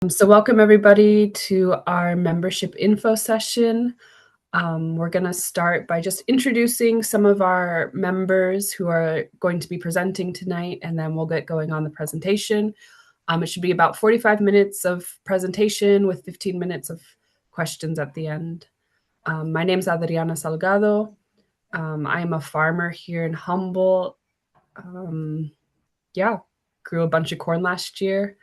So welcome everybody to our membership info session. We're going to start by just introducing some of our members who are going to be presenting tonight, and then we'll get going on the presentation. It should be about 45 minutes of presentation with 15 minutes of questions at the end. My name is Adriana Salgado. I am a farmer here in Humboldt. Grew a bunch of corn last year.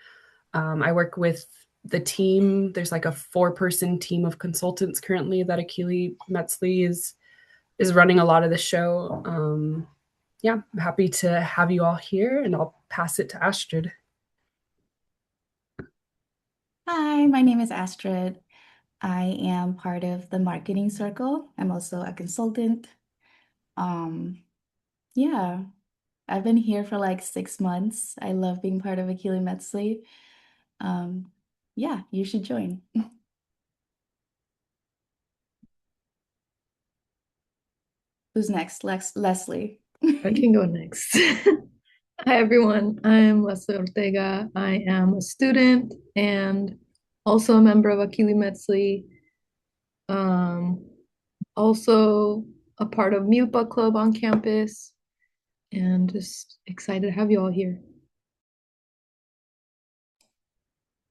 I work with the team. There's like a 4-person team of consultants currently that Aquilli Metzli is running a lot of the show. I'm happy to have you all here, and I'll pass it to Astrid. Hi, my name is Astrid. I am part of the marketing circle. I'm also a consultant. Yeah, I've been here for like 6 months. I love being part of Aquilli Metzli. Yeah, you should join. Who's next? Leslie. I can go next. Hi, everyone. I'm Leslie Ortega. I am a student and also a member of Aquilli Metzli. Also a part of milpa club on campus, and just excited to have you all here.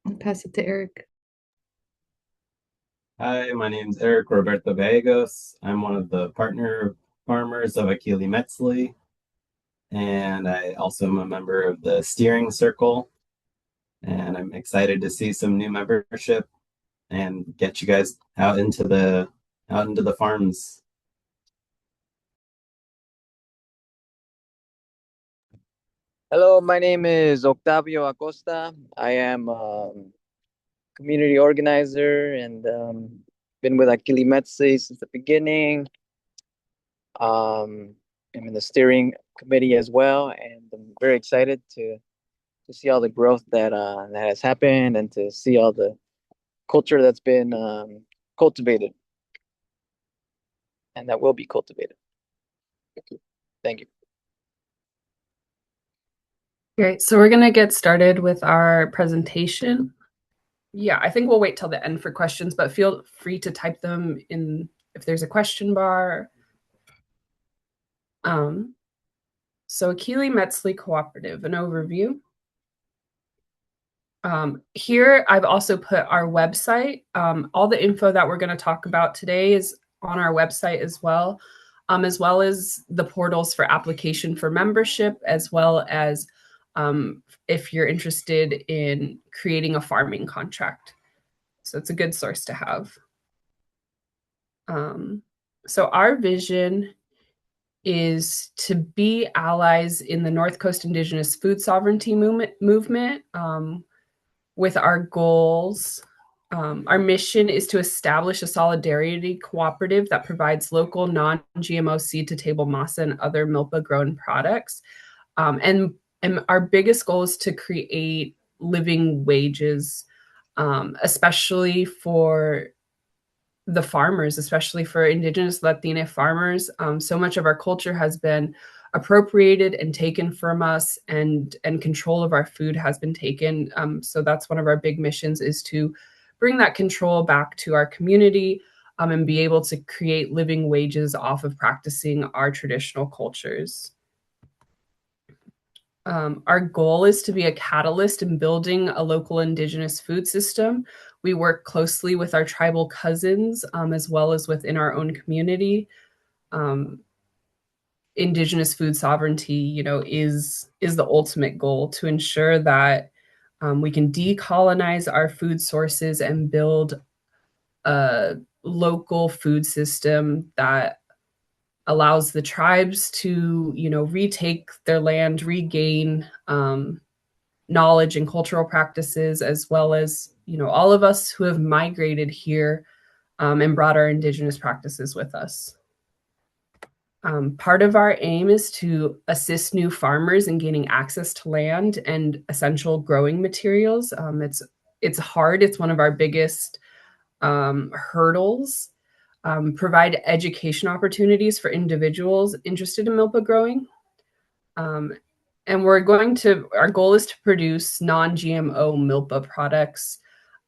I'll pass it to Eric. Hi, my name is Eric Roberto Gallegos. I'm one of the partner farmers of Aquilli Metzli, and I also am a member of the steering circle. And I'm excited to see some new membership and get you guys out into the farms. Hello, my name is Octavio Acosta. I am community organizer and been with Aquilli Metzli since the beginning. I'm in the steering committee as well, and I'm very excited to see all the growth that has happened and to see all the culture that's been cultivated and that will be cultivated. Thank you. Great. So we're going to get started with our presentation. Yeah, I think we'll wait till the end for questions, but feel free to type them in if there's a question bar. So Aquilli Metzli Cooperative, an overview. Here, I've also put our website. All the info that we're going to talk about today is on our website as well as the portals for application for membership, as well as if you're interested in creating a farming contract. So it's a good source to have. So our vision is to be allies in the North Coast Indigenous food sovereignty movement with our goals. Our mission is to establish a solidarity cooperative that provides local non-GMO seed-to-table Masa and other milpa-grown products. And our biggest goal is to create living wages, especially for the farmers, especially for Indigenous Latina farmers. So much of our culture has been appropriated and taken from us, and control of our food has been taken. So that's one of our big missions, is to bring that control back to our community and be able to create living wages off of practicing our traditional cultures. Our goal is to be a catalyst in building a local Indigenous food system. We work closely with our tribal cousins as well as within our own community. Indigenous food sovereignty, is the ultimate goal, to ensure that we can decolonize our food sources and build a local food system that allows the tribes to, retake their land, regain knowledge and cultural practices, as well as, all of us who have migrated here and brought our Indigenous practices with us. Part of our aim is to assist new farmers in gaining access to land and essential growing materials. It's hard. It's one of our biggest hurdles. Provide education opportunities for individuals interested in milpa growing. And our goal is to produce non-GMO milpa products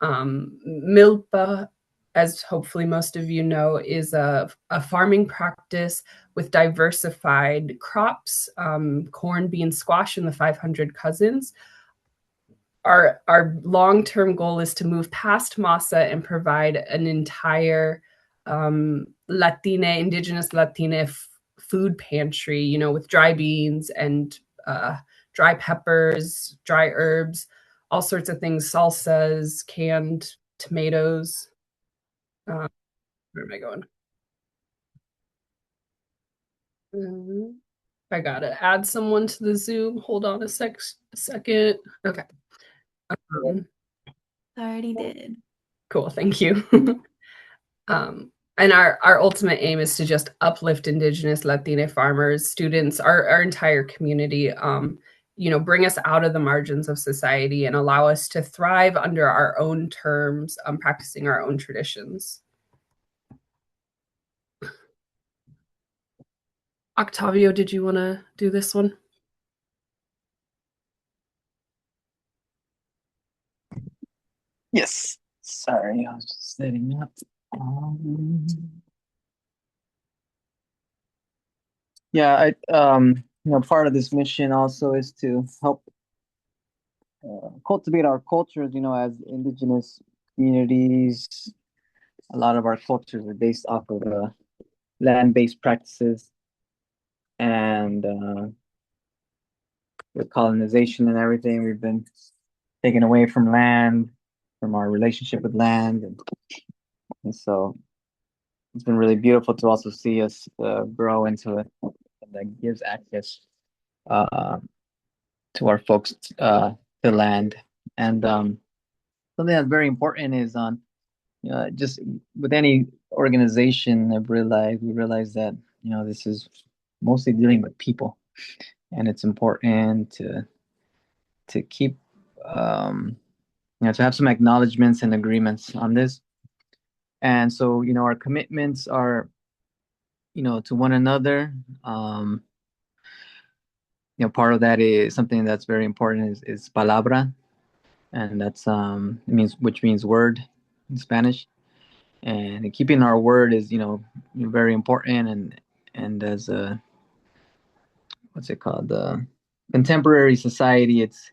Milpa, as hopefully most of you know, is a farming practice with diversified crops, corn, bean, squash, and the 500 cousins. Our long-term goal is to move past Masa and provide an entire indigenous Latina food pantry, you know, with dry beans and dry peppers, dry herbs, all sorts of things, salsas, canned tomatoes. Where am I going? I gotta add someone to the Zoom. Hold on a second. Okay. Um, I already did. cool. Thank you. And our ultimate aim is to just uplift Indigenous Latina farmers, students, our entire community, you know, bring us out of the margins of society and allow us to thrive under our own terms, practicing our own traditions. Octavio, did you want to do this one? Yes. Sorry, I was just setting up. Yeah, part of this mission also is to help cultivate our cultures. As indigenous communities, a lot of our cultures are based off of land-based practices, and with colonization and everything, we've been taken away from land, from our relationship with land, and so it's been really beautiful to also see us grow into it that gives access uh, to our folks to land. And something that's very important is on just with any organization, we realize that this is mostly dealing with people, and it's important to keep to have some acknowledgments and agreements on this. And so our commitments are to one another. Part of that is something that's very important is palabra, and that's which means word in Spanish. And keeping our word is very important, and as a what's it called, the contemporary society, it's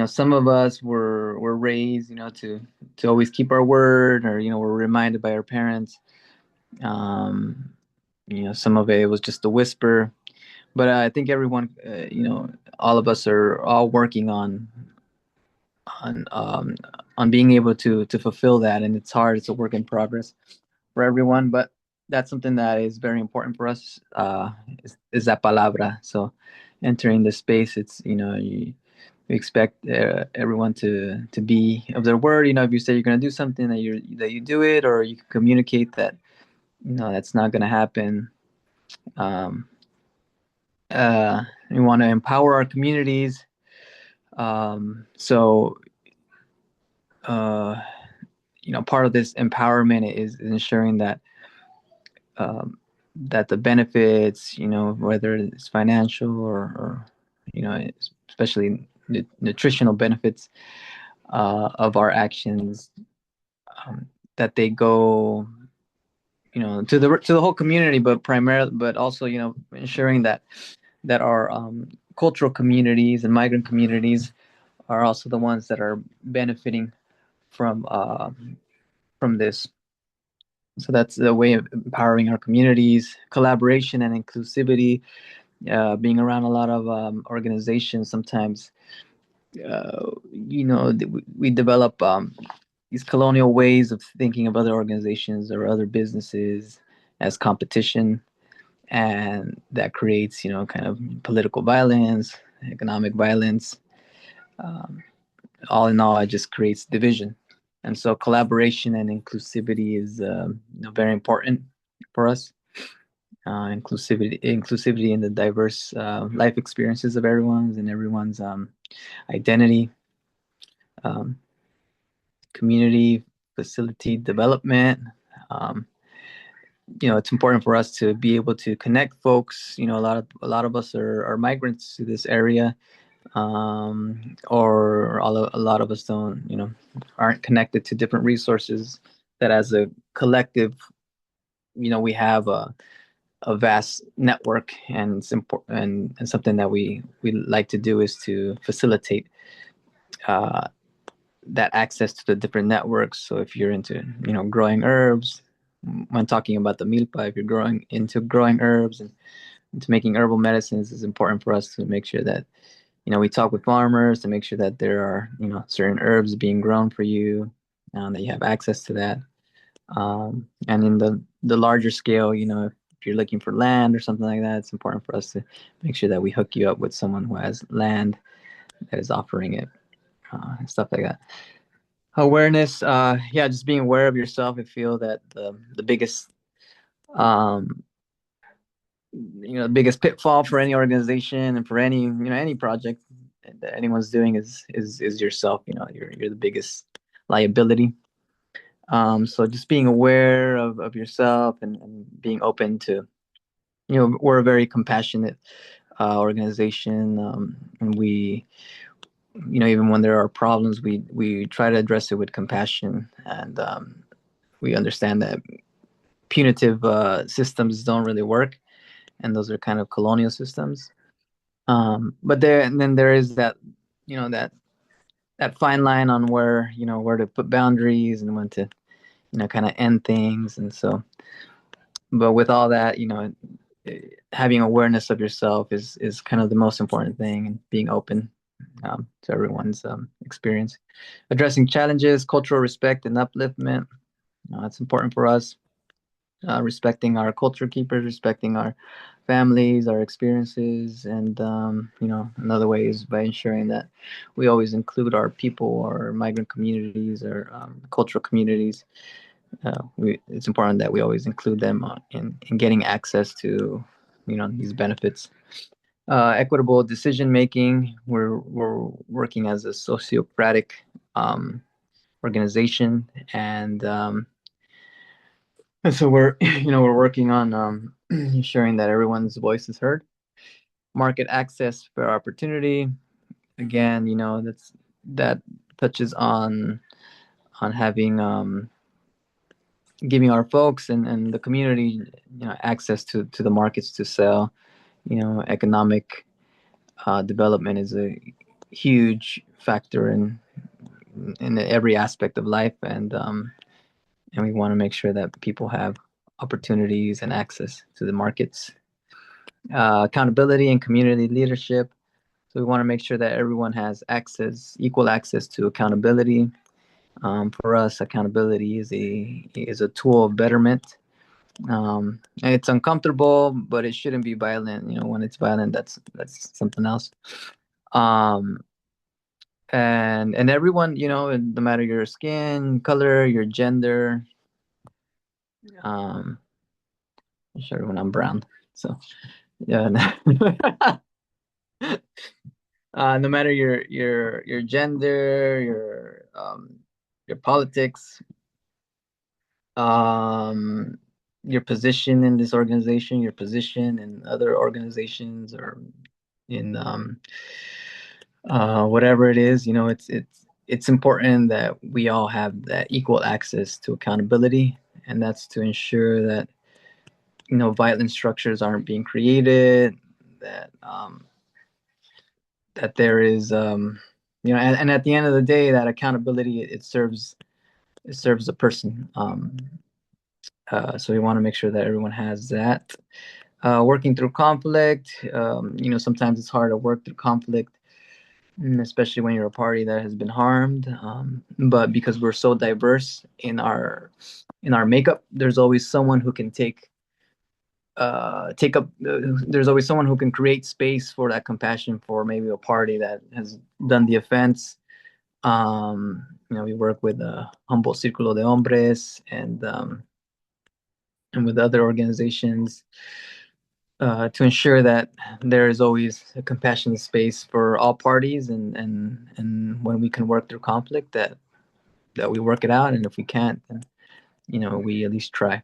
some of us were raised to always keep our word, or we're reminded by our parents. um some of it was just a whisper, but I think everyone, all of us are all working on um, on being able to fulfill that, and it's hard. It's a work in progress for everyone, but that's something that is very important for us. Is that palabra? So, entering the space, it's you expect everyone to be of their word. If you say you're going to do something, that you do it, or you communicate that that's not going to happen. Um, we want to empower our communities. So part of this empowerment is ensuring that that the benefits, whether it's financial or especially nutritional benefits of our actions, that they go, to the whole community, but primarily, but also, ensuring that our cultural communities and migrant communities are also the ones that are benefiting from this. So that's the way of empowering our communities, collaboration and inclusivity. Being around a lot of organizations, sometimes we develop these colonial ways of thinking of other organizations or other businesses as competition, and that creates kind of political violence, economic violence. Um, all in all, it just creates division. And so collaboration and inclusivity is very important for us. Inclusivity in the diverse life experiences of everyone's identity, um, community, facility development. Um, it's important for us to be able to connect folks. A lot of us are migrants to this area, or a lot of us don't, aren't connected to different resources that as a collective, we have a vast network, and it's important, and something that we like to do is to facilitate uh, that access to the different networks. So if you're into, growing herbs, when talking about the milpa, if you're growing into growing herbs and into making herbal medicines, it's important for us to make sure that, we talk with farmers to make sure that there are, certain herbs being grown for you, that you have access to that. And in the larger scale, if you're looking for land or something like that, it's important for us to make sure that we hook you up with someone who has land that is offering it, and stuff like that. Awareness, yeah, just being aware of yourself. I feel that the biggest, um, the biggest pitfall for any organization and for any project that anyone's doing is yourself. You're the biggest liability. So just being aware of yourself, and being open to, we're a very compassionate organization, and we, even when there are problems, we try to address it with compassion, and we understand that punitive systems don't really work, and those are kind of colonial systems. But then there is that, that fine line on where to put boundaries and when to, kind of end things. And so, but with all that, having awareness of yourself is kind of the most important thing, and being open, to everyone's experience. Addressing challenges, cultural respect, and upliftment. That's important for us. Respecting our culture keepers, respecting our families, our experiences, and another way is by ensuring that we always include our people, our migrant communities, or cultural communities. It's important that we always include them in getting access to, these benefits. Equitable decision making. We're working as a sociocratic organization, and so we're we're working on ensuring that everyone's voice is heard. Market access for opportunity. Again, that touches on having giving our folks and the community, access to the markets to sell. Economic development is a huge factor in every aspect of life, and we want to make sure that people have opportunities and access to the markets. Accountability and community leadership. So we want to make sure that everyone has equal access to accountability. For us, accountability is a tool of betterment. And it's uncomfortable, but it shouldn't be violent. When it's violent, that's something else. Um, and everyone, no matter your skin color, your gender. I'm sure when I'm brown, so yeah. No matter your gender, your politics, um, your position in this organization, your position in other organizations, or in whatever it is, it's important that we all have that equal access to accountability, and that's to ensure that, violent structures aren't being created, that that there is, and at the end of the day, that accountability, it serves a person. So we want to make sure that everyone has that. Working through conflict, sometimes it's hard to work through conflict, especially when you're a party that has been harmed. But because we're so diverse in our makeup, there's always someone who can take up. There's always someone who can create space for that compassion for maybe a party that has done the offense. We work with Humboldt Círculo de Hombres, and with other organizations, to ensure that there is always a compassionate space for all parties, and when we can work through conflict, that we work it out, and if we can't, then we at least try.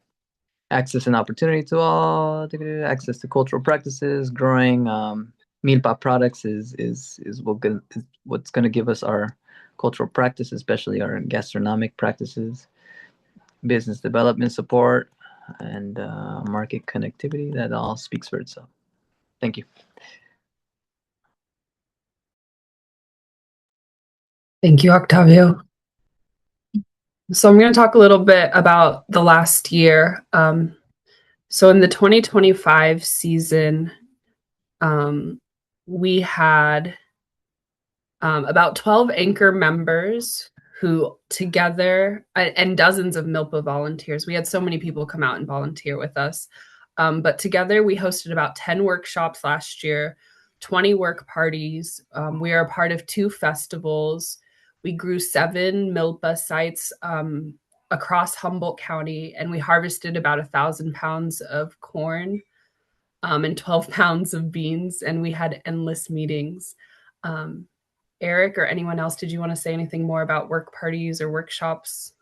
Access and opportunity to all, access to cultural practices, growing, milpa products is what's going to give us our cultural practice, especially our gastronomic practices, business development support, and market connectivity. That all speaks for itself. Thank you. Thank you, Octavio. So I'm going to talk a little bit about the last year. So in the 2025 season, we had about 12 anchor members who together, and dozens of milpa volunteers. We had so many people come out and volunteer with us. But together we hosted about 10 workshops last year, 20 work parties. We are a part of 2 festivals. We grew 7 milpa sites across Humboldt County, and we harvested about 1,000 pounds of corn and 12 pounds of beans, and we had endless meetings. Eric or anyone else, did you want to say anything more about work parties or workshops?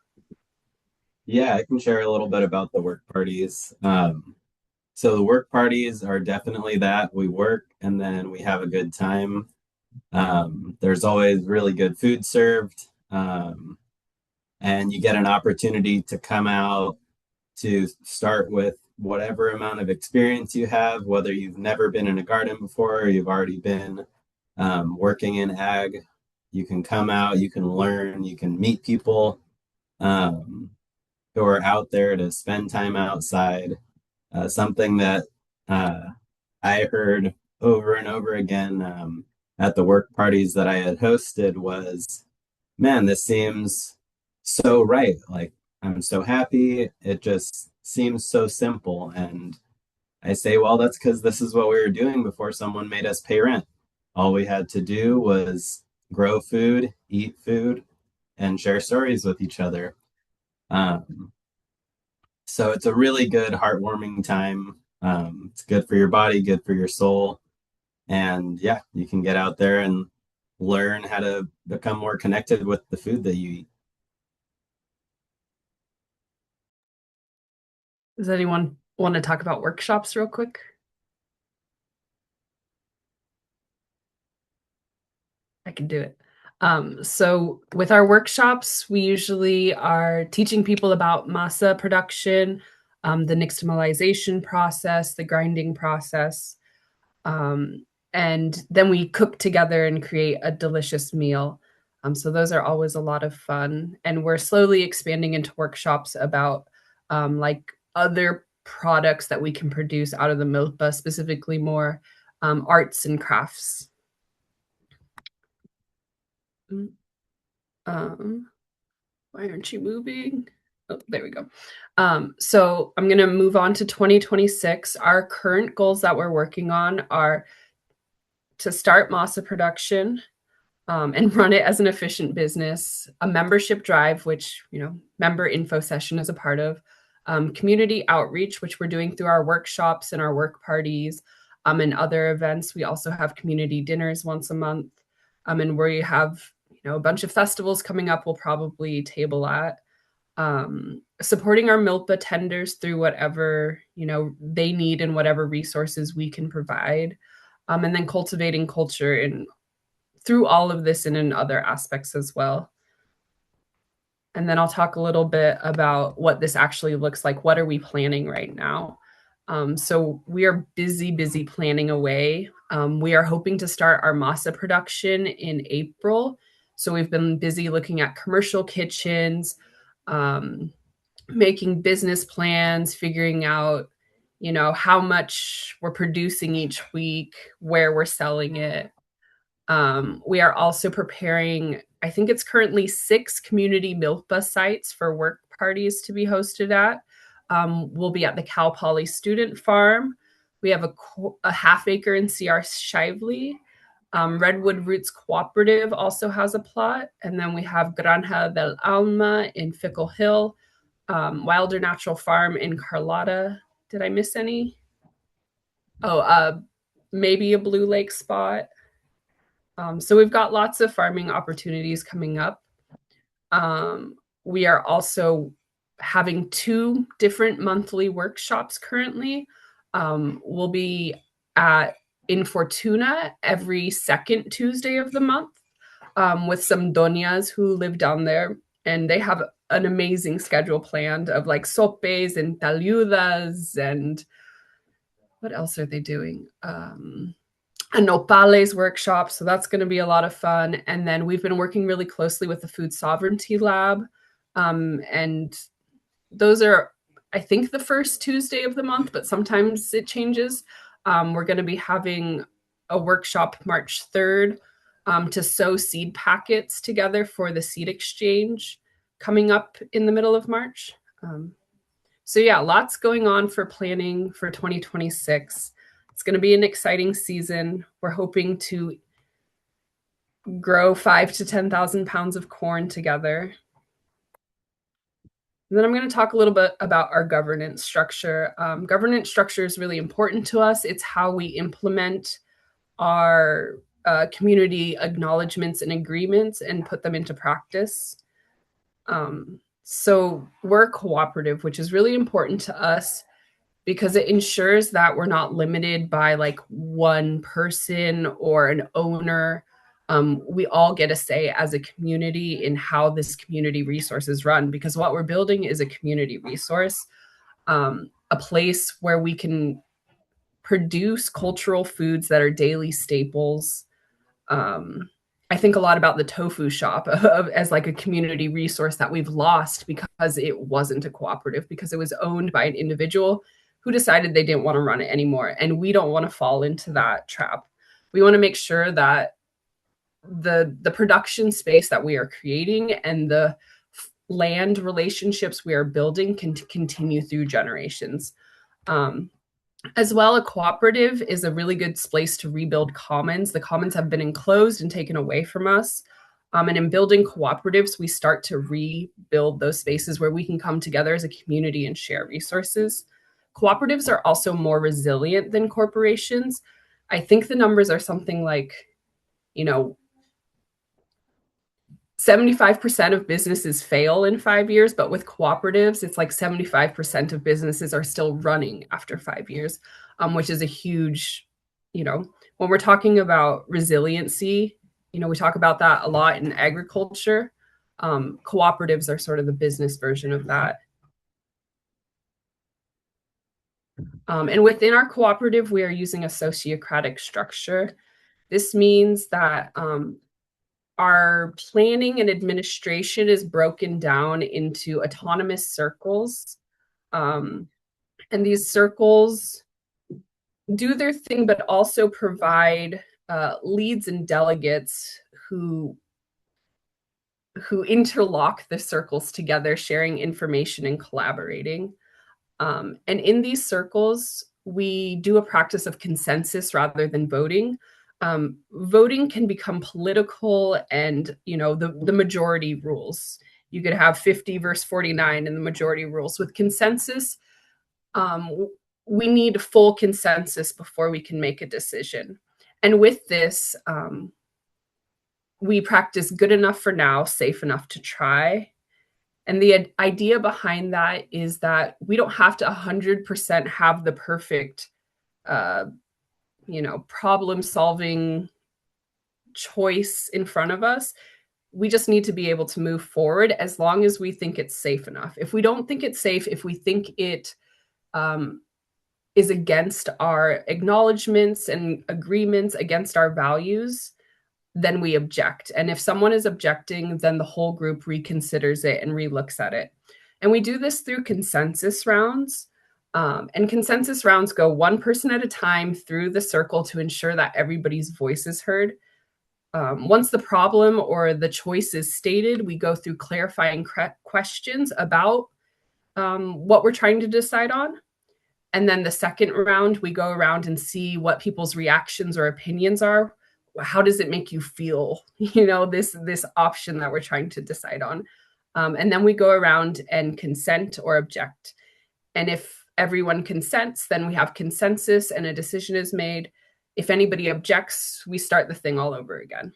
Yeah, I can share a little bit about the work parties. So the work parties are definitely that. We work and then we have a good time. There's always really good food served. And you get an opportunity to come out to start with whatever amount of experience you have, whether you've never been in a garden before or you've already been working in ag. You can come out, you can learn, you can meet people who are out there to spend time outside. Something that I heard over and over again at the work parties that I had hosted was, man, this seems so right. Like, I'm so happy. It just seems so simple. And I say, well, that's because this is what we were doing before someone made us pay rent. All we had to do was grow food, eat food, and share stories with each other. So it's a really good, heartwarming time. It's good for your body, good for your soul. And yeah, you can get out there and learn how to become more connected with the food that you eat. Does anyone want to talk about workshops real quick? I can do it. So with our workshops, we usually are teaching people about masa production, the nixtamalization process, the grinding process, and then we cook together and create a delicious meal. So those are always a lot of fun, and we're slowly expanding into workshops about like other products that we can produce out of the milpa, specifically more arts and crafts. Why aren't you moving? Oh, there we go. So I'm going to move on to 2026. Our current goals that we're working on are to start Masa production and run it as an efficient business, a membership drive, which, member info session is a part of, community outreach, which we're doing through our workshops and our work parties and other events. We also have community dinners once a month, and where you have a bunch of festivals coming up, we'll probably table at. Supporting our milpa tenders through whatever they need and whatever resources we can provide, and then cultivating culture in through all of this and in other aspects as well. And then I'll talk a little bit about what this actually looks like. What are we planning right now? So we are busy planning away. We are hoping to start our Masa production in April. So we've been busy looking at commercial kitchens, making business plans, figuring out, how much we're producing each week, where we're selling it. We are also preparing, I think it's currently 6 community milpa sites for work parties to be hosted at. We'll be at the Cal Poly Student Farm. We have a half acre in CR Shively. Redwood Roots Cooperative also has a plot. And then we have Granja del Alma in Fickle Hill, Wilder Natural Farm in Carlotta. Did I miss any? Oh, maybe a Blue Lake spot. So we've got lots of farming opportunities coming up. We are also having 2 different monthly workshops currently. We'll be at in Fortuna every second Tuesday of the month with some doñas who live down there. And they have an amazing schedule planned of like sopes and taludas and what else are they doing? A nopales workshop. So that's going to be a lot of fun. And then we've been working really closely with the Food Sovereignty Lab. And those are, I think, the first Tuesday of the month, but sometimes it changes. We're going to be having a workshop March 3rd to sew seed packets together for the seed exchange coming up in the middle of March. So yeah, lots going on for planning for 2026. It's going to be an exciting season. We're hoping to grow 5,000 to 10,000 pounds of corn together. And then I'm going to talk a little bit about our governance structure. Governance structure is really important to us. It's how we implement our community acknowledgements and agreements and put them into practice. So we're a cooperative, which is really important to us because it ensures that we're not limited by like one person or an owner. We all get a say as a community in how this community resource is run, because what we're building is a community resource, a place where we can produce cultural foods that are daily staples. I think a lot about the tofu shop as like a community resource that we've lost because it wasn't a cooperative, because it was owned by an individual who decided they didn't want to run it anymore. And we don't want to fall into that trap. We want to make sure that the production space that we are creating and the land relationships we are building can continue through generations. As well, a cooperative is a really good place to rebuild commons. The commons have been enclosed and taken away from us. And in building cooperatives, we start to rebuild those spaces where we can come together as a community and share resources. Cooperatives are also more resilient than corporations. I think the numbers are something like, 75% of businesses fail in 5 years, but with cooperatives, it's like 75% of businesses are still running after 5 years, which is a huge, when we're talking about resiliency, we talk about that a lot in agriculture. Cooperatives are sort of the business version of that. And within our cooperative, we are using a sociocratic structure. This means that our planning and administration is broken down into autonomous circles. And these circles do their thing, but also provide leads and delegates who interlock the circles together, sharing information and collaborating. And in these circles, we do a practice of consensus rather than voting. Voting can become political and, the majority rules. You could have 50 versus 49 in the majority rules. With consensus, we need full consensus before we can make a decision. And with this, we practice good enough for now, safe enough to try. And the idea behind that is that we don't have to 100% have the perfect, problem-solving choice in front of us. We just need to be able to move forward as long as we think it's safe enough. If we don't think it's safe, if we think it is against our acknowledgments and agreements, against our values, then we object. And if someone is objecting, then the whole group reconsiders it and relooks at it. And we do this through consensus rounds. And consensus rounds go one person at a time through the circle to ensure that everybody's voice is heard. Once the problem or the choice is stated, we go through clarifying questions about what we're trying to decide on. And then the second round, we go around and see what people's reactions or opinions are. How does it make you feel, this option that we're trying to decide on? And then we go around and consent or object. And if everyone consents, then we have consensus and a decision is made. If anybody objects, we start the thing all over again.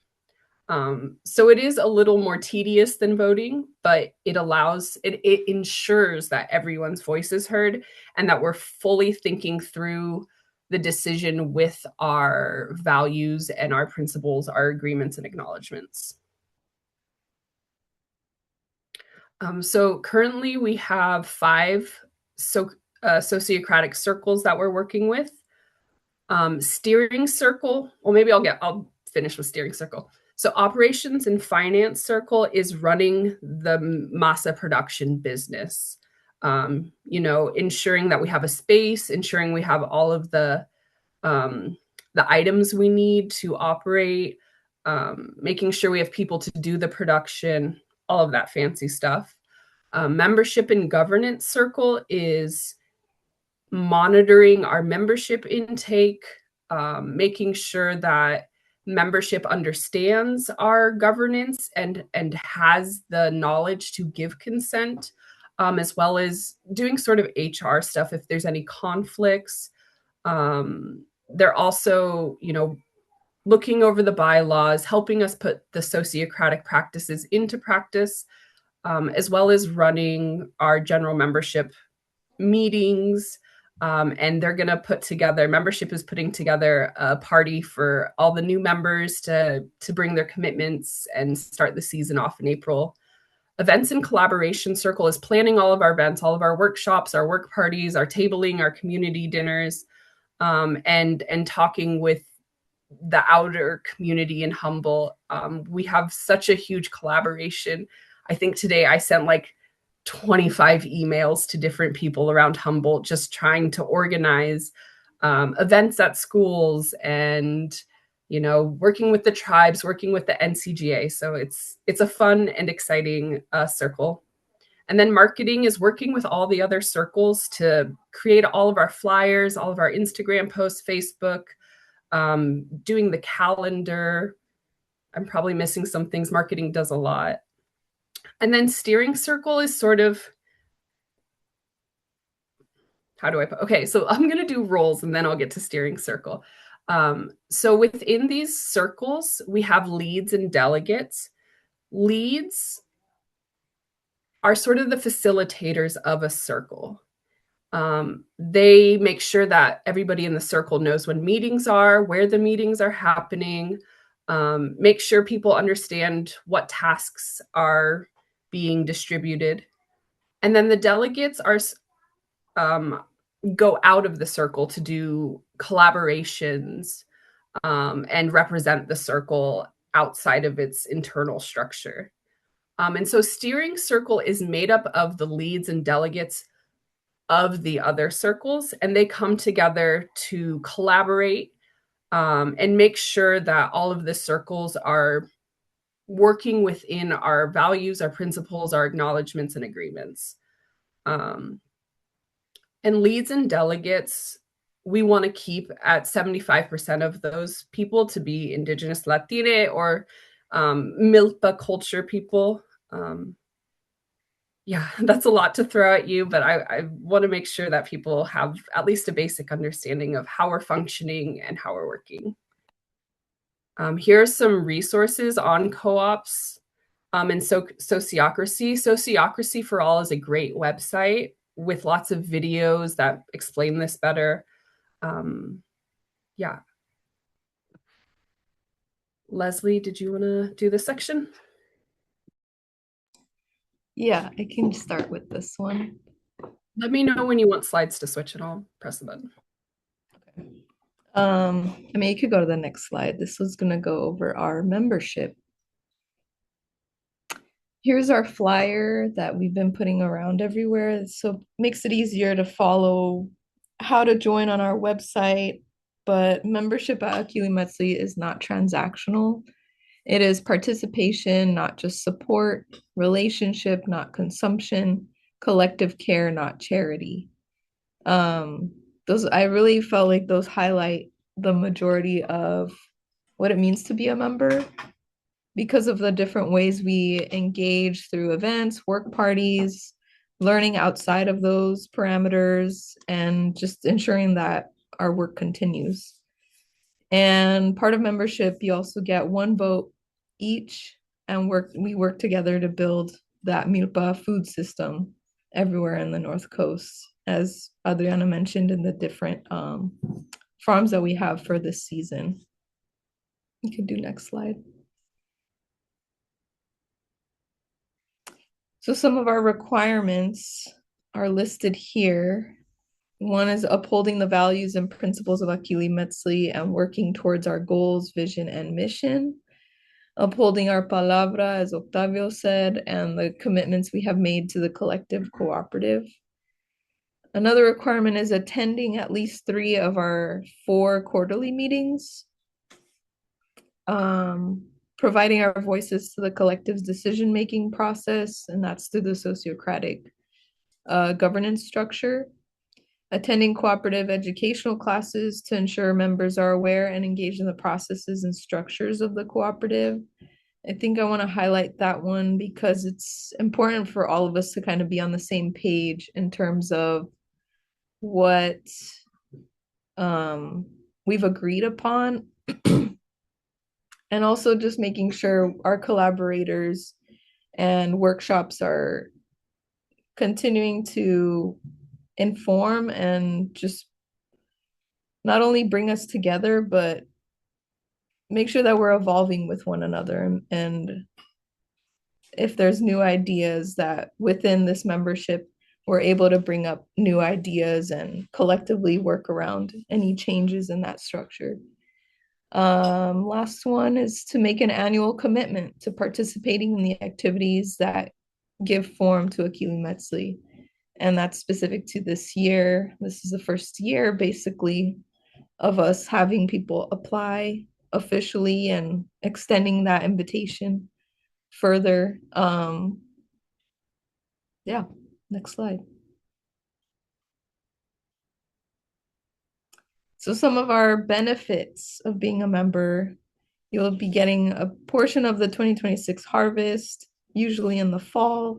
So it is a little more tedious than voting, but it ensures that everyone's voice is heard and that we're fully thinking through the decision with our values and our principles, our agreements and acknowledgements. So currently we have 5 sociocratic circles that we're working with. Steering circle, well, maybe I'll finish with steering circle. So operations and finance circle is running the Masa production business. Ensuring that we have a space, ensuring we have all of the items we need to operate, making sure we have people to do the production, all of that fancy stuff. Membership and governance circle is monitoring our membership intake, making sure that membership understands our governance and has the knowledge to give consent, as well as doing sort of HR stuff if there's any conflicts. They're also, looking over the bylaws, helping us put the sociocratic practices into practice, as well as running our general membership meetings. And they're going to put together, membership is putting together a party for all the new members to bring their commitments and start the season off in April. Events and collaboration circle is planning all of our events, all of our workshops, our work parties, our tabling, our community dinners, and talking with the outer community in Humboldt. We have such a huge collaboration. I think today I sent like 25 emails to different people around Humboldt, just trying to organize events at schools and, working with the tribes, working with the NCGA. So it's a fun and exciting circle. And then marketing is working with all the other circles to create all of our flyers, all of our Instagram posts, Facebook, doing the calendar. I'm probably missing some things. Marketing does a lot. And then steering circle is sort of, okay, so I'm going to do roles and then I'll get to steering circle. So within these circles, we have leads and delegates. Leads are sort of the facilitators of a circle. They make sure that everybody in the circle knows when meetings are, where the meetings are happening, make sure people understand what tasks are being distributed. And then the delegates are go out of the circle to do collaborations and represent the circle outside of its internal structure. And so steering circle is made up of the leads and delegates of the other circles, and they come together to collaborate and make sure that all of the circles are working within our values, our principles, our acknowledgements and agreements. And leads and delegates, we want to keep at 75% of those people to be Indigenous Latine or milpa culture people. Yeah, that's a lot to throw at you, but I want to make sure that people have at least a basic understanding of how we're functioning and how we're working. Here are some resources on co-ops and sociocracy. Sociocracy for All is a great website with lots of videos that explain this better. Yeah. Leslie, did you want to do this section? Yeah, I can start with this one. Let me know when you want slides to switch and I'll press the button. Okay. I mean, you could go to the next slide. This was going to go over our membership. Here's our flyer that we've been putting around everywhere. So it makes it easier to follow how to join on our website. But membership at Aquilli Metzli is not transactional. It is participation, not just support, relationship, not consumption, collective care, not charity. I really felt like those highlight the majority of what it means to be a member because of the different ways we engage through events, work parties, learning outside of those parameters, and just ensuring that our work continues. And part of membership, you also get one vote each, and we work together to build that milpa food system everywhere in the North Coast, as Adriana mentioned in the different farms that we have for this season. You could do next slide. So some of our requirements are listed here. One is upholding the values and principles of Aquilli Metzli and working towards our goals, vision, and mission. Upholding our palabra, as Octavio said, and the commitments we have made to the collective cooperative. Another requirement is attending at least 3 of our 4 quarterly meetings. Providing our voices to the collective's decision-making process, and that's through the sociocratic governance structure. Attending cooperative educational classes to ensure members are aware and engaged in the processes and structures of the cooperative. I think I want to highlight that one because it's important for all of us to kind of be on the same page in terms of what we've agreed upon. And also just making sure our collaborators and workshops are continuing to inform and just not only bring us together, but make sure that we're evolving with one another. And if there's new ideas that within this membership, we're able to bring up new ideas and collectively work around any changes in that structure. Last one is to make an annual commitment to participating in the activities that give form to Aquilli Metzli. And that's specific to this year. This is the first year, basically, of us having people apply officially and extending that invitation further. Yeah, next slide. So some of our benefits of being a member, you'll be getting a portion of the 2026 harvest, usually in the fall.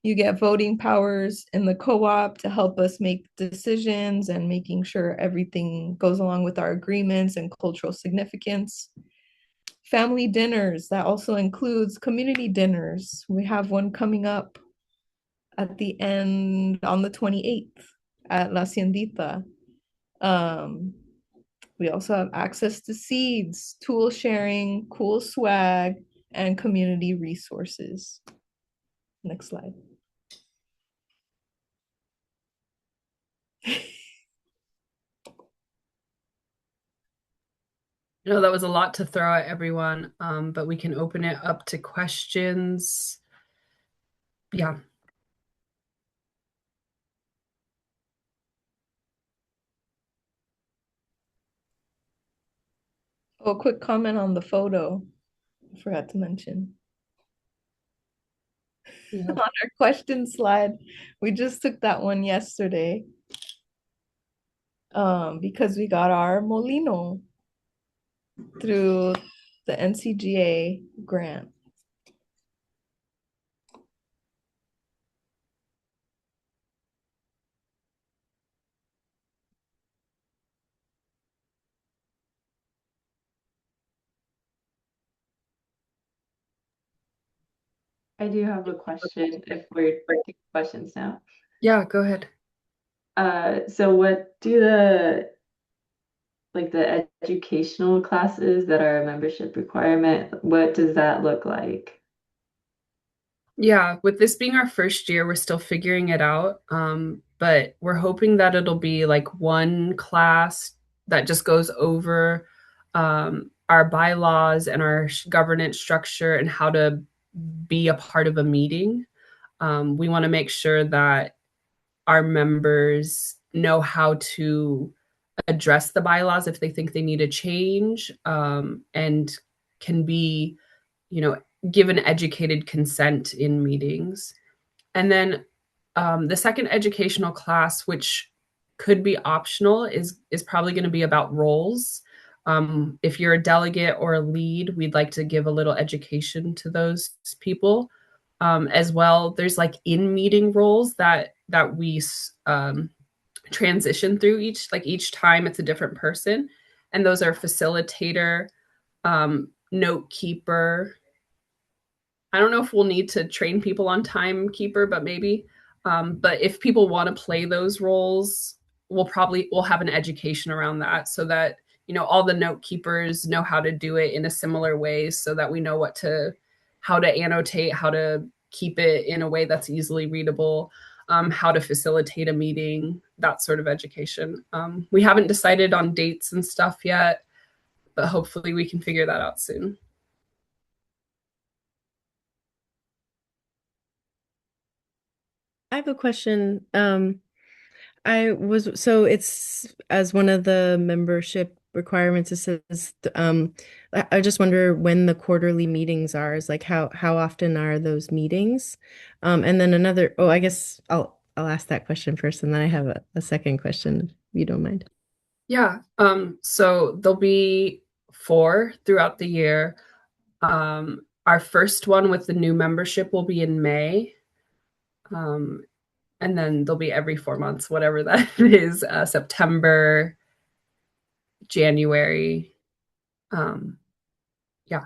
You get voting powers in the co-op to help us make decisions and making sure everything goes along with our agreements and cultural significance. Family dinners, that also includes community dinners. We have one coming up at the end on the 28th at La Haciendita. We also have access to seeds, tool sharing, cool swag, and community resources. Next slide. No, that was a lot to throw at everyone, but we can open it up to questions. Yeah. Oh, a quick comment on the photo. I forgot to mention. Yeah. On our question slide, we just took that one yesterday because we got our molino through the NCGA grant. I do have a question if we're taking questions now. Yeah, go ahead. So what do the educational classes that are a membership requirement, what does that look like? Yeah, with this being our first year, we're still figuring it out. But we're hoping that it'll be like one class that just goes over our bylaws and our governance structure and how to be a part of a meeting. We want to make sure that our members know how to address the bylaws if they think they need a change, and can be, given educated consent in meetings. And then the second educational class, which could be optional, is probably going to be about roles. If you're a delegate or a lead, we'd like to give a little education to those people. As well, there's like in meeting roles that we transition through each time it's a different person, and those are facilitator, note keeper. I don't know if we'll need to train people on timekeeper, but maybe. But if people want to play those roles, we'll have an education around that so that all the note keepers know how to do it in a similar way so that we know how to annotate, how to keep it in a way that's easily readable, how to facilitate a meeting, that sort of education. We haven't decided on dates and stuff yet, but hopefully we can figure that out soon. I have a question. So it's as one of the membership requirements, it says, I just wonder when the quarterly meetings are, is like how often are those meetings? And then I guess I'll ask that question first, and then I have a second question, if you don't mind. Yeah. So there'll be 4 throughout the year. Our first one with the new membership will be in May. And then they'll be every 4 months, whatever that is, September, January. Yeah.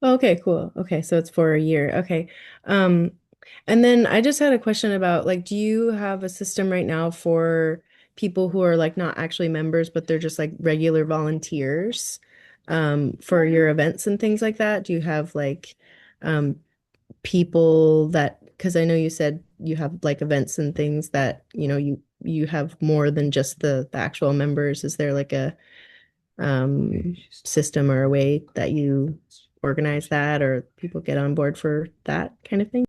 Okay, cool. Okay, so it's for a year. Okay. Um, and then I just had a question about like, do you have a system right now for people who are like not actually members, but they're just like regular volunteers, for your events and things like that? Do you have like um people that, because I know you said you have like events and things that, you have more than just the actual members. Is there like a system or a way that you organize that or people get on board for that kind of thing?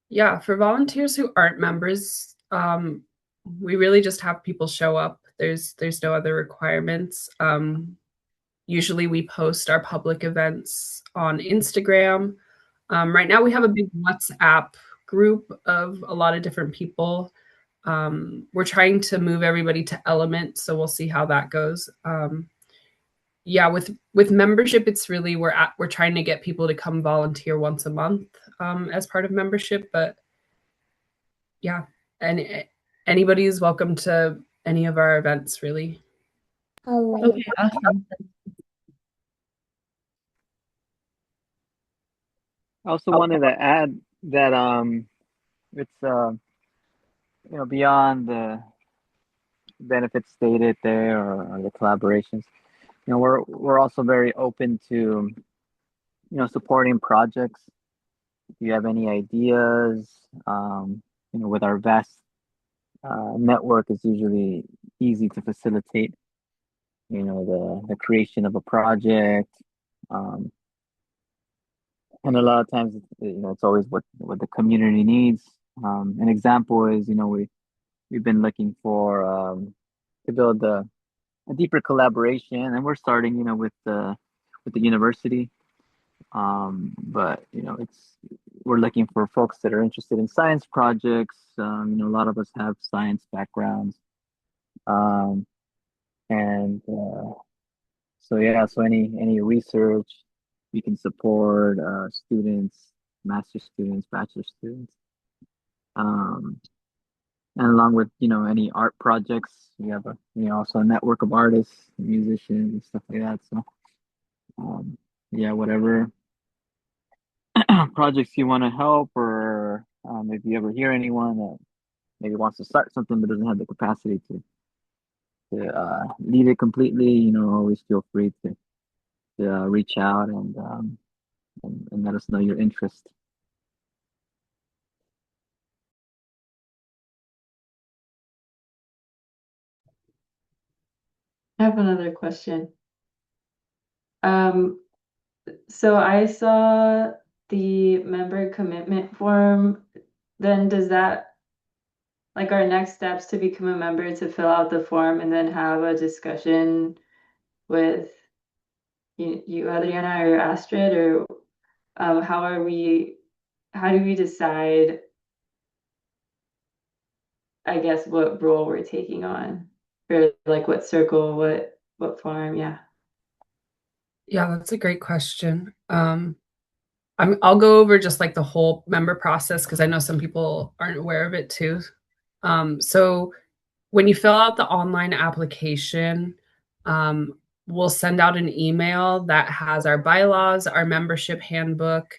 Yeah, for volunteers who aren't members, we really just have people show up. There's no other requirements. Usually we post our public events on Instagram. Right now we have a big WhatsApp group of a lot of different people. We're trying to move everybody to Element, so we'll see how that goes. Yeah, with membership, it's really we're trying to get people to come volunteer once a month as part of membership. But yeah, and anybody is welcome to any of our events, really. Okay, awesome. I also wanted to add that it's beyond the benefits stated there or the collaborations. We're also very open to supporting projects. If you have any ideas, with our vast network, it's usually easy to facilitate the creation of a project. And a lot of times, it's always what the community needs. An example is, we've been looking for to build a deeper collaboration, and we're starting, with the university. But we're looking for folks that are interested in science projects. A lot of us have science backgrounds, and so any research we can support, students, master students, bachelor students, and along with any art projects, we have also a network of artists, musicians, and stuff like that. So yeah, whatever projects you want to help, or if you ever hear anyone that maybe wants to start something but doesn't have the capacity to lead it completely, always feel free to reach out and let us know your interest. I have another question. So I saw the member commitment form. Then does that, like our next steps to become a member, to fill out the form and then have a discussion with you Adriana or Astrid, or how do we decide, I guess, what role we're taking on, or like what circle, what farm? Yeah. Yeah, that's a great question. I'll go over just like the whole member process because I know some people aren't aware of it too. So when you fill out the online application, we'll send out an email that has our bylaws, our membership handbook,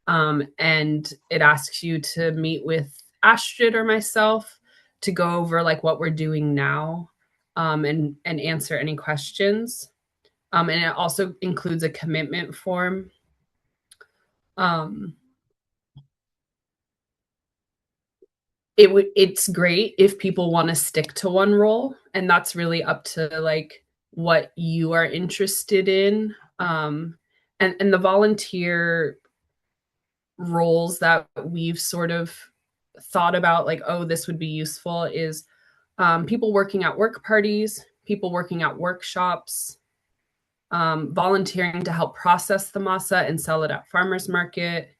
and it asks you to meet with Astrid or myself to go over like what we're doing now, and answer any questions. And it also includes a commitment form. Um, it's great if people want to stick to one role, and that's really up to like what you are interested in. And the volunteer roles that we've sort of thought about, like, oh, this would be useful, is people working at work parties, people working at workshops, volunteering to help process the masa and sell it at farmers market,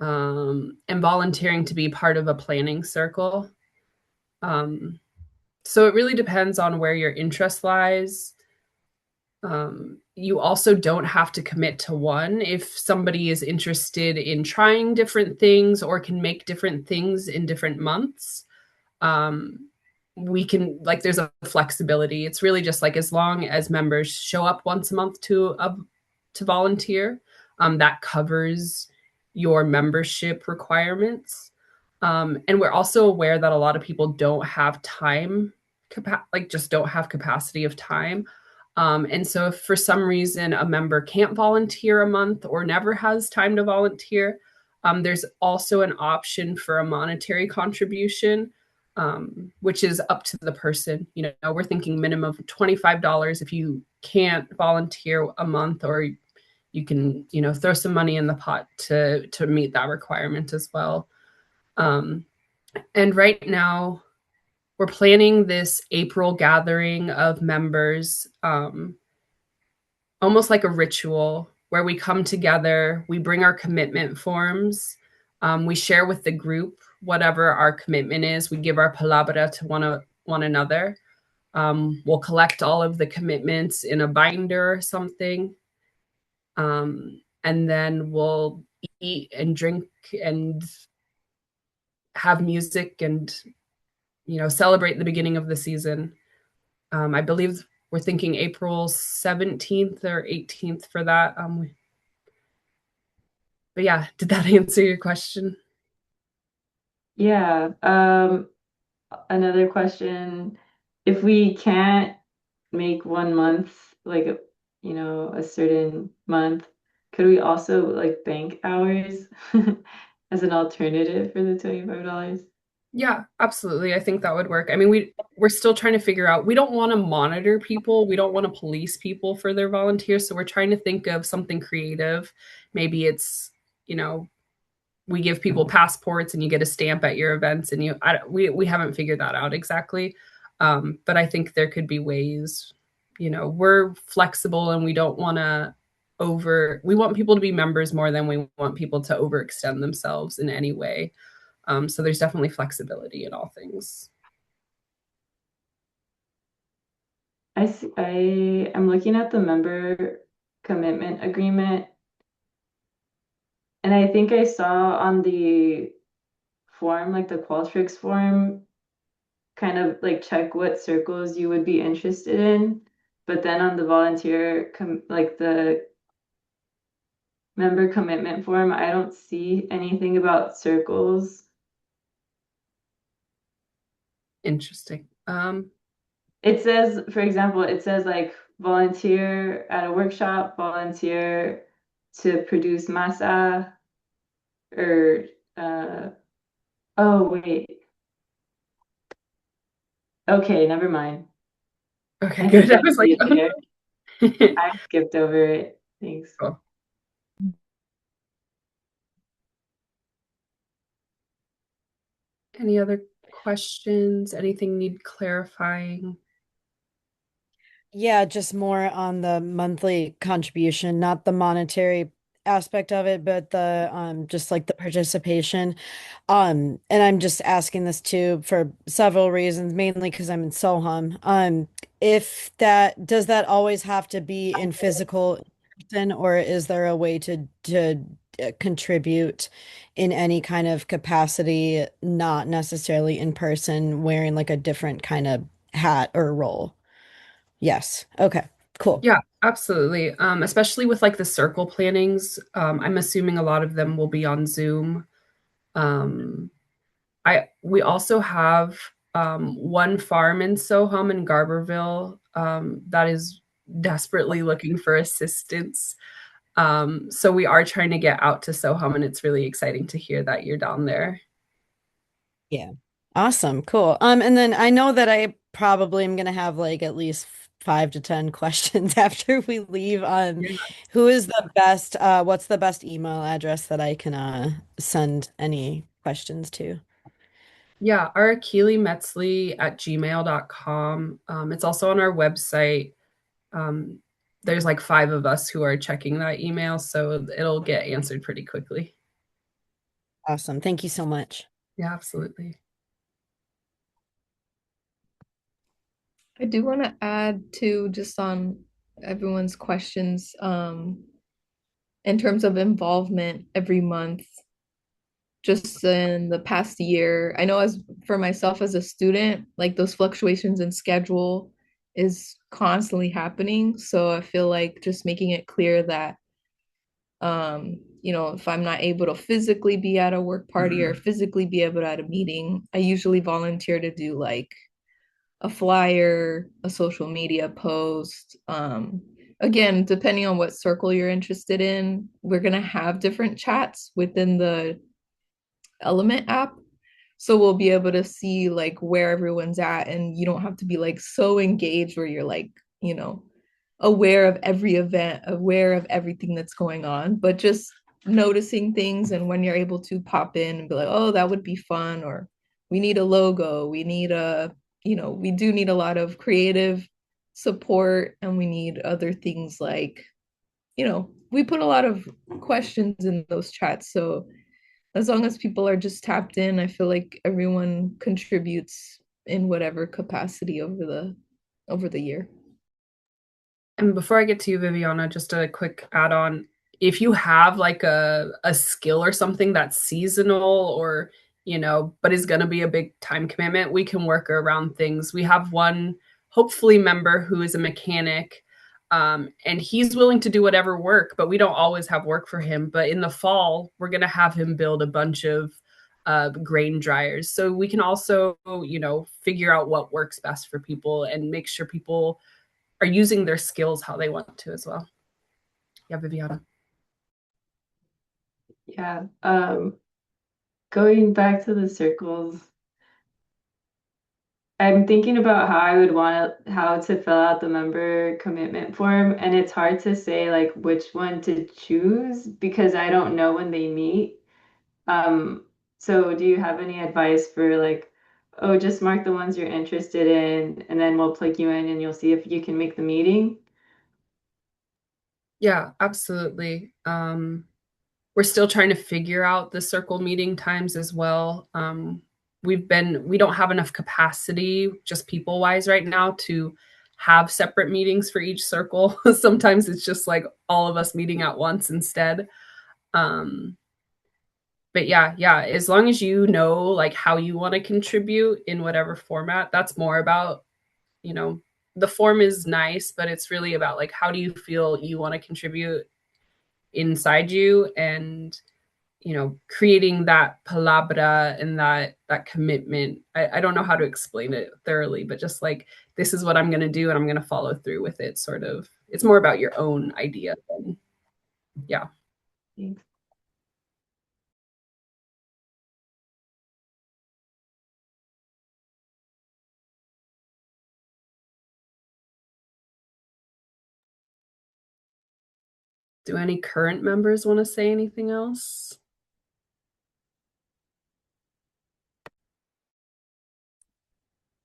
and volunteering to be part of a planning circle. So it really depends on where your interest lies. You also don't have to commit to one. If somebody is interested in trying different things or can make different things in different months, um, we can, like, there's a flexibility. It's really just like as long as members show up once a month to volunteer, that covers your membership requirements. And we're also aware that a lot of people don't have time, just don't have capacity of time. And so if for some reason a member can't volunteer a month or never has time to volunteer, there's also an option for a monetary contribution, which is up to the person. You know, we're thinking minimum of $25 if you can't volunteer a month, or you can, you know, throw some money in the pot to meet that requirement as well. And right now, we're planning this April gathering of members, almost like a ritual where we come together, we bring our commitment forms, we share with the group whatever our commitment is, we give our palabra to one another. We'll collect all of the commitments in a binder or something, and then we'll eat and drink and have music and, you know, celebrate the beginning of the season. I believe we're thinking April 17th or 18th for that. But yeah, did that answer your question? Yeah. Another question. If we can't make 1 month, like, you know, a certain month, could we also like bank hours as an alternative for the $25? Yeah, absolutely. I think that would work. I mean, we're still trying to figure out. We don't want to monitor people. We don't want to police people for their volunteers. So we're trying to think of something creative. Maybe it's, you know, we give people passports and you get a stamp at your events, and we haven't figured that out exactly. But I think there could be ways. You know, we're flexible and we don't want to we want people to be members more than we want people to overextend themselves in any way. So there's definitely flexibility in all things. I am looking at the member commitment agreement, and I think I saw on the form, like the Qualtrics form, kind of like check what circles you would be interested in. But then on the like the member commitment form, I don't see anything about circles. Interesting. It says, for example, it says like volunteer at a workshop, volunteer to produce masa, or oh wait. Okay, never mind. Okay, I think good. I I'll was see like, it there. oh. I skipped over it. Thanks. Cool. Any other questions? Anything need clarifying? Yeah, just more on the monthly contribution, not the monetary aspect of it, but the just like the participation. And I'm just asking this too for several reasons, mainly because I'm in Soham. If that does that always have to be in physical person, or is there a way to contribute in any kind of capacity, not necessarily in person, wearing like a different kind of hat or role? Yes. Okay. Cool. Yeah, absolutely. Especially with like the circle plannings. I'm assuming a lot of them will be on Zoom. We also have one farm in Soham and Garberville that is desperately looking for assistance. So we are trying to get out to Soham, and it's really exciting to hear that you're down there. Yeah. Awesome. Cool. And then I know that I probably am gonna have like at least 5 to 10 questions after we leave. Yeah. Who is the best, what's the best email address that I can send any questions to? Yeah, our Aquilli Metzli at gmail.com. It's also on our website. Um, there's like 5 of us who are checking that email, so it'll get answered pretty quickly. Awesome. Thank you so much. Yeah, absolutely. I do want to add to just on everyone's questions, in terms of involvement every month, just in the past year. I know as for myself as a student, like those fluctuations in schedule is constantly happening. So I feel like just making it clear that if I'm not able to physically be at a work party or physically be able to at a meeting, I usually volunteer to do like a flyer, a social media post. Again, depending on what circle you're interested in, we're gonna have different chats within the Element app. So we'll be able to see like where everyone's at, and you don't have to be like so engaged where you're like, aware of every event, aware of everything that's going on, but just noticing things. And when you're able to pop in and be like, oh, that would be fun, or we need a logo, we need we do need a lot of creative support, and we need other things like, we put a lot of questions in those chats. So as long as people are just tapped in, I feel like everyone contributes in whatever capacity over the year. And before I get to you, Viviana, just a quick add on. If you have like a skill or something that's seasonal or, but is going to be a big time commitment, we can work around things. We have one, hopefully, member who is a mechanic, and he's willing to do whatever work, but we don't always have work for him. But in the fall, we're going to have him build a bunch of grain dryers. So we can also, figure out what works best for people and make sure people are using their skills how they want to as well. Yeah, Viviana. Yeah. Going back to the circles, I'm thinking about how to fill out the member commitment form, and it's hard to say like which one to choose because I don't know when they meet. So do you have any advice for like, oh, just mark the ones you're interested in, and then we'll plug you in and you'll see if you can make the meeting? Yeah, absolutely. We're still trying to figure out the circle meeting times as well. We don't have enough capacity just people wise right now to have separate meetings for each circle. Sometimes it's just like all of us meeting at once instead. Um, but yeah, as long as you know like how you want to contribute in whatever format, that's more about, you know, the form is nice, but it's really about like how do you feel you want to contribute inside you, and creating that palabra and that commitment. I don't know how to explain it thoroughly, but just like this is what I'm going to do and I'm going to follow through with it, sort of. It's more about your own idea than, yeah. Thanks. Do any current members want to say anything else?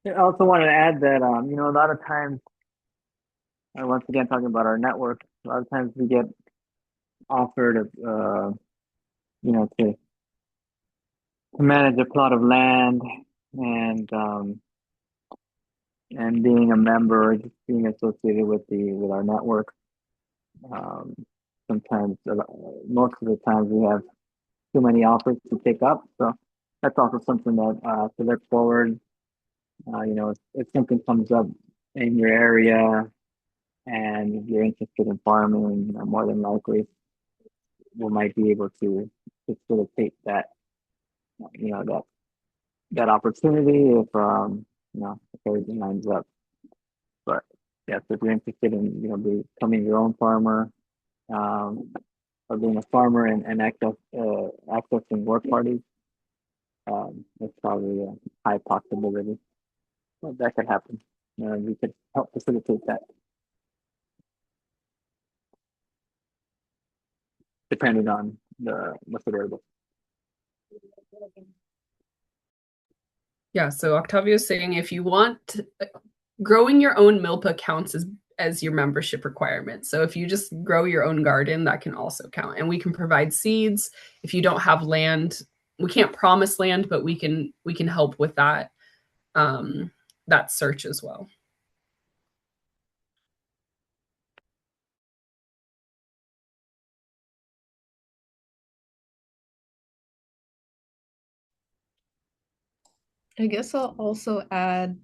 I also wanted to add that, a lot of times, once again, talking about our network, a lot of times we get offered, to manage a plot of land, and being a member, or just being associated with our network. Um, Sometimes, most of the times, we have too many offers to pick up. So that's also something that to look forward. If something comes up in your area and you're interested in farming, more than likely we might be able to facilitate that, that that opportunity if if everything lines up. But yes, if you're interested in becoming your own farmer, or being a farmer and accessing work parties, it's probably a high possibility that could happen. We could help facilitate that, depending on what's available. Yeah, so Octavio's saying if you want, growing your own milpa counts as your membership requirement. So if you just grow your own garden, that can also count. And we can provide seeds. If you don't have land, we can't promise land, but we can help with that that search as well. I guess I'll also add,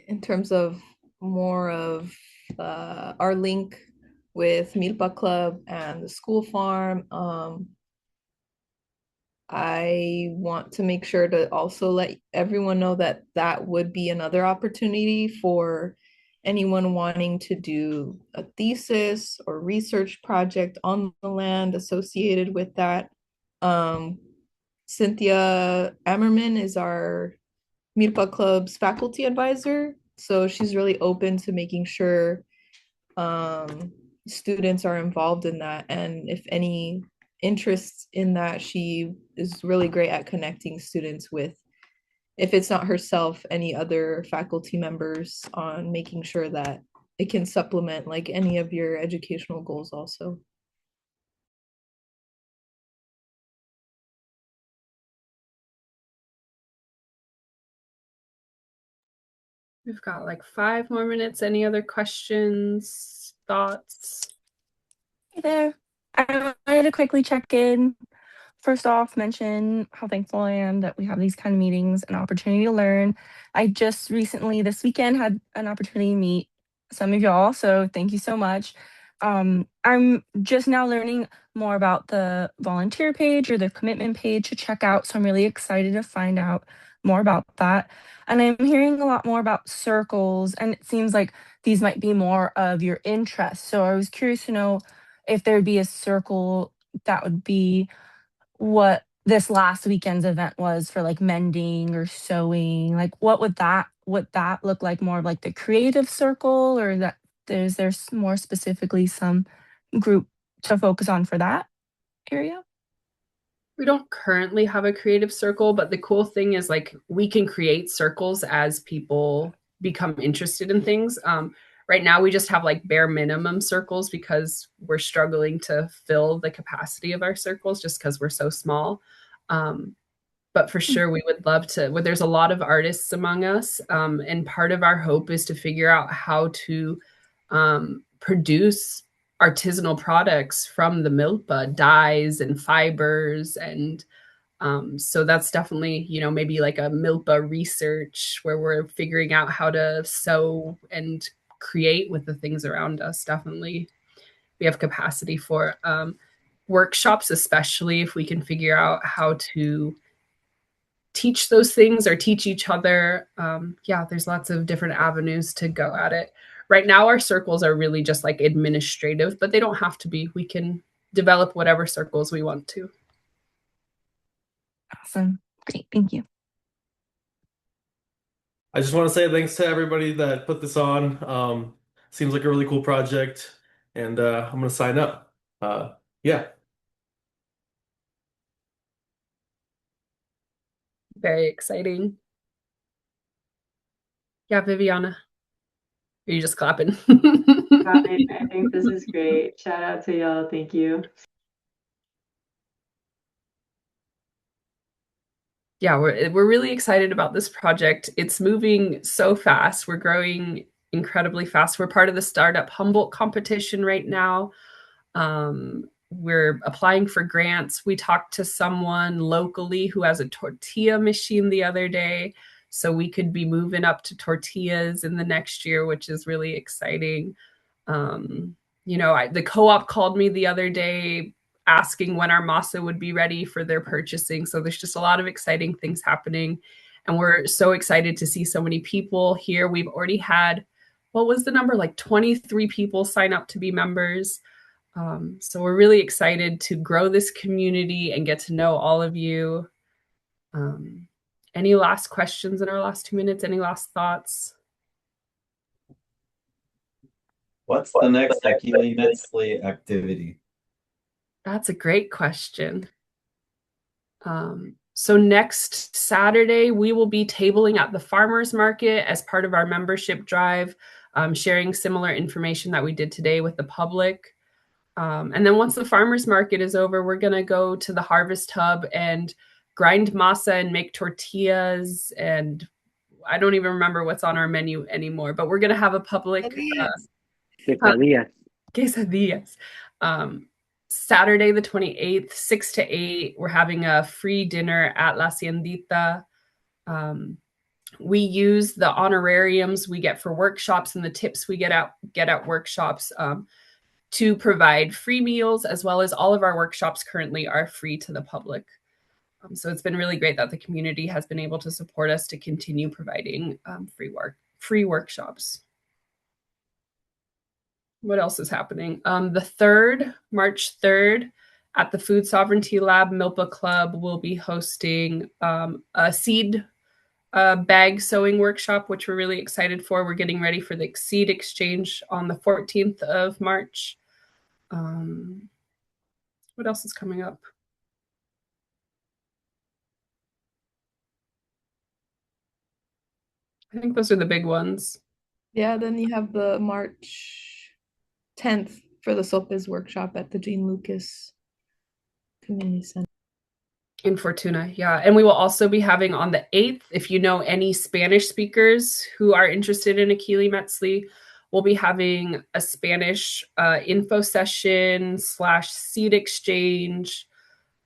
in terms of more of our link with Milpa Club and the school farm, I want to make sure to also let everyone know that that would be another opportunity for anyone wanting to do a thesis or research project on the land associated with that. Cynthia Ammerman is our Milpa Club's faculty advisor, so she's really open to making sure students are involved in that. And if any interest in that, she is really great at connecting students with, if it's not herself, any other faculty members, on making sure that it can supplement like any of your educational goals also. We've got like 5 more minutes. Any other questions, thoughts? Hey there. I wanted to quickly check in. First off, mention how thankful I am that we have these kind of meetings and opportunity to learn. I just recently, this weekend, had an opportunity to meet some of y'all, so thank you so much. I'm just now learning more about the volunteer page or the commitment page to check out, so I'm really excited to find out more about that. And I'm hearing a lot more about circles, and it seems like these might be more of your interest. So I was curious to know if there'd be a circle that would be what this last weekend's event was for like mending or sewing. Like what would that look like, more of like the creative circle, or that there's more specifically some group to focus on for that area? We don't currently have a creative circle, but the cool thing is like we can create circles as people become interested in things. Right now, we just have like bare minimum circles because we're struggling to fill the capacity of our circles just because we're so small. But for sure, we would love to. Well, there's a lot of artists among us, and part of our hope is to figure out how to produce artisanal products from the milpa, dyes and fibers, and so that's definitely, maybe like a milpa research where we're figuring out how to sew and create with the things around us. Definitely, we have capacity for workshops, especially if we can figure out how to teach those things or teach each other. Yeah, there's lots of different avenues to go at it. Right now, our circles are really just like administrative, but they don't have to be. We can develop whatever circles we want to. Awesome. Great. Thank you. I just want to say thanks to everybody that put this on. Seems like a really cool project, and I'm gonna sign up. Yeah. Very exciting. Yeah, Viviana. Are you just clapping? I think this is great. Shout out to y'all. Thank you. Yeah, we're really excited about this project. It's moving so fast. We're growing incredibly fast. We're part of the startup Humboldt competition right now. We're applying for grants. We talked to someone locally who has a tortilla machine the other day, so we could be moving up to tortillas in the next year, which is really exciting. The co-op called me the other day asking when our Masa would be ready for their purchasing. So there's just a lot of exciting things happening. And we're so excited to see so many people here. We've already had, what was the number? Like 23 people sign up to be members. So we're really excited to grow this community and get to know all of you. Any last questions in our last 2 minutes? Any last thoughts? What's the next Aquilli Metzli activity? That's a great question. So next Saturday, we will be tabling at the farmers market as part of our membership drive, sharing similar information that we did today with the public. And then once the farmers market is over, we're going to go to the harvest hub and grind masa and make tortillas. And I don't even remember what's on our menu anymore, but we're going to have a public quesadillas. Saturday, the 28th, 6 to 8, we're having a free dinner at La Ciendita. We use the honorariums we get for workshops and the tips we get at workshops to provide free meals, as well as all of our workshops currently are free to the public. So it's been really great that the community has been able to support us to continue providing free workshops. What else is happening? March 3rd, at the Food Sovereignty Lab, Milpa Club will be hosting a seed bag sewing workshop, which we're really excited for. We're getting ready for the seed exchange on the 14th of March. What else is coming up? I think those are the big ones. Yeah, then you have the March 10th for the Sopes workshop at the Jean Lucas Community Center. In Fortuna, yeah. And we will also be having on the 8th, if you know any Spanish speakers who are interested in Aquilli Metzli, we'll be having a Spanish info session / seed exchange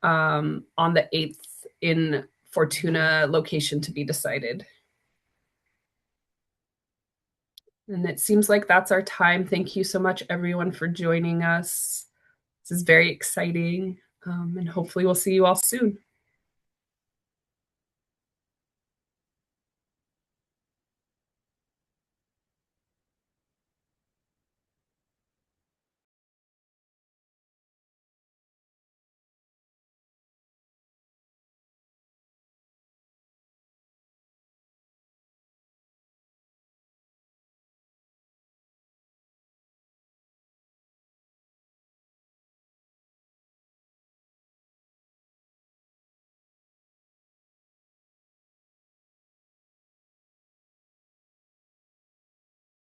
on the 8th in Fortuna, location to be decided. And it seems like that's our time. Thank you so much, everyone, for joining us. This is very exciting. And hopefully we'll see you all soon.